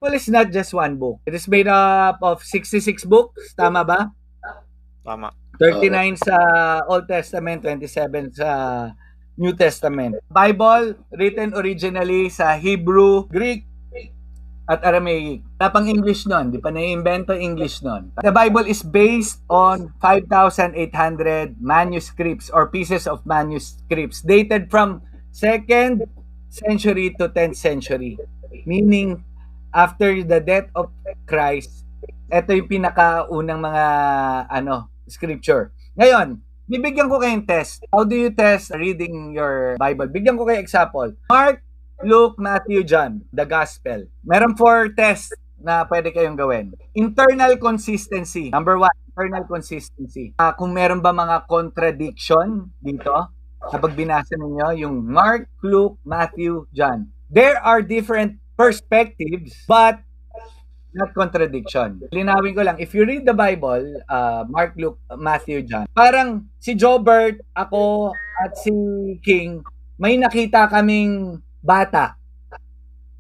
Bible is not just one book. It is made up of 66 books. Tama ba? Tama. 39 sa Old Testament, 27 sa New Testament. Bible, written originally sa Hebrew, Greek, at Aramaic. Wala pang English nun. Di pa na-invento English nun. The Bible is based on 5,800 manuscripts or pieces of manuscripts dated from 2nd century to 10th century. Meaning, after the death of Christ, ito yung pinakaunang mga scripture. Ngayon, bibigyan ko kayong test. How do you test reading your Bible? Bigyan ko kayo example. Mark, Luke, Matthew, John, the Gospel. Meron 4 tests na pwede kayong gawin. Internal consistency. Number 1, internal consistency. Kung meron ba mga contradiction dito, kapag binasa ninyo yung Mark, Luke, Matthew, John. There are different perspectives, but not contradiction. Linawin ko lang, if you read the Bible, Mark, Luke, Matthew, John, parang si Jobert, ako, at si King, may nakita kaming bata.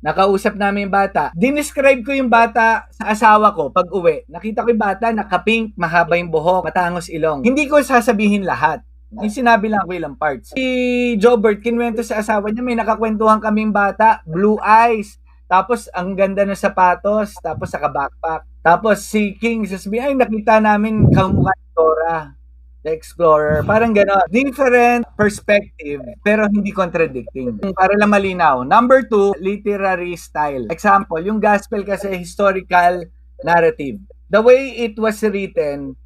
Nakausap namin yung bata. Dinescribe ko yung bata sa asawa ko pag uwi. Nakita ko yung bata, naka-pink, mahaba yung buhok, matangos ilong. Hindi ko sasabihin lahat. Yung sinabi lang ko ilang parts. Si Jobert, kinwento sa asawa niya, may nakakwentuhan kaming bata, blue eyes, tapos ang ganda ng sapatos, tapos saka-backpack. Tapos si King, sasabihin, ay nakita namin kamukha ni Dora the Explorer. Parang gano'n. Different perspective, pero hindi contradicting. Para lang malinaw. Number 2, literary style. Example, yung gospel kasi historical narrative. The way it was written,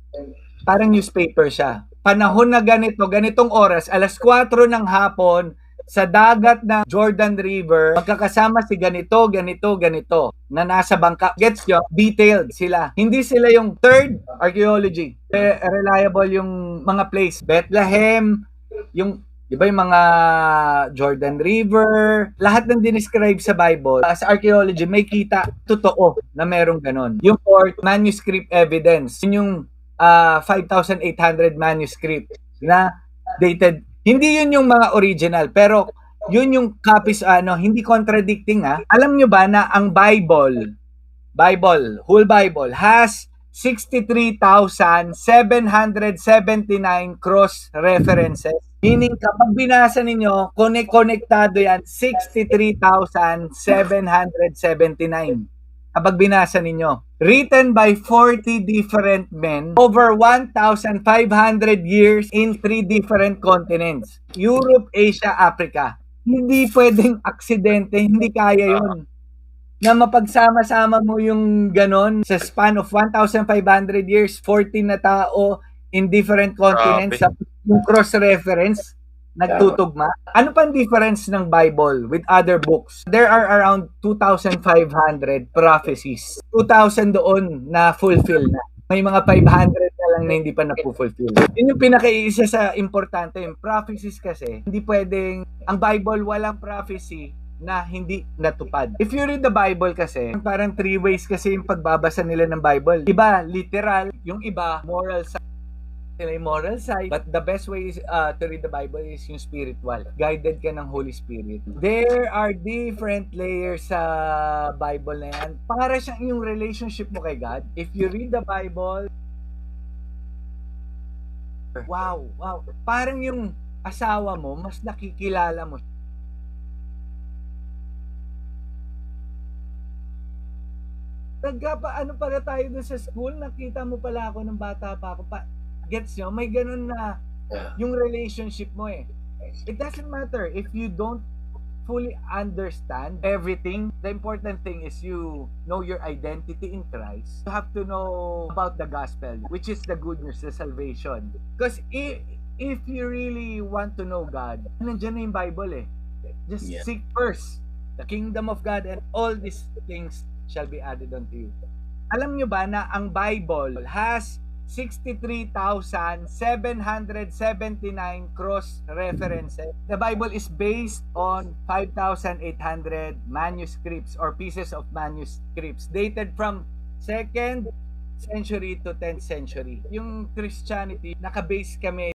parang newspaper siya. Panahon na ganito, ganitong oras, alas 4 ng hapon, sa dagat ng Jordan River, magkakasama si ganito, ganito, ganito, na nasa bangka. Gets nyo? Detailed sila. Hindi sila yung third archaeology. Reliable yung mga place. Bethlehem, yung, di ba yung mga Jordan River, lahat ng dinescribe sa Bible, sa archaeology, may kita totoo na merong ganon. Yung fourth, manuscript evidence. Yun yung 5,800 manuscript na dated. Hindi yun yung mga original, pero yun yung copies, hindi contradicting. Alam nyo ba na ang Bible, whole Bible, has 63,779 cross references. Meaning, kapag binasa ninyo, konektado yan, 63,779. Kapag binasa ninyo. Written by 40 different men over 1,500 years in 3 different continents. Europe, Asia, Africa. Hindi pwedeng aksidente, hindi kaya yun. Na mapagsama-sama mo yung ganon sa span of 1,500 years, 14 na tao in different continents, yung cross-reference, nagtutugma. Ano pang difference ng Bible with other books? There are around 2,500 prophecies. 2,000 doon na fulfill na. May mga 500 na lang na hindi pa na-fulfill. Yun yung pinaka-isa sa importante. Yung prophecies kasi, hindi pwedeng, ang Bible walang prophecy na hindi natupad. If you read the Bible kasi, parang 3 ways kasi yung pagbabasa nila ng Bible. Iba, literal. Yung iba, moral side. Moral side, but the best way is, to read the Bible is yung spiritual. Guided ka ng Holy Spirit. There are different layers sa Bible na yan. Para siyang yung relationship mo kay God. If you read the Bible, wow. Parang yung asawa mo, mas nakikilala mo. Ano pala tayo dun sa school, nakita mo pala ako ng bata pa ako. Gets nyo? May ganun na yung relationship mo eh. It doesn't matter if you don't fully understand everything. The important thing is you know your identity in Christ. You have to know about the gospel, which is the good news, the salvation. Because if you really want to know God, nandiyan na yung Bible eh. Just seek first the kingdom of God and all these things shall be added unto you. Alam nyo ba na ang Bible has 63,779 cross references. The Bible is based on 5,800 manuscripts or pieces of manuscripts dated from 2nd century to 10th century. Yung Christianity, naka-base kami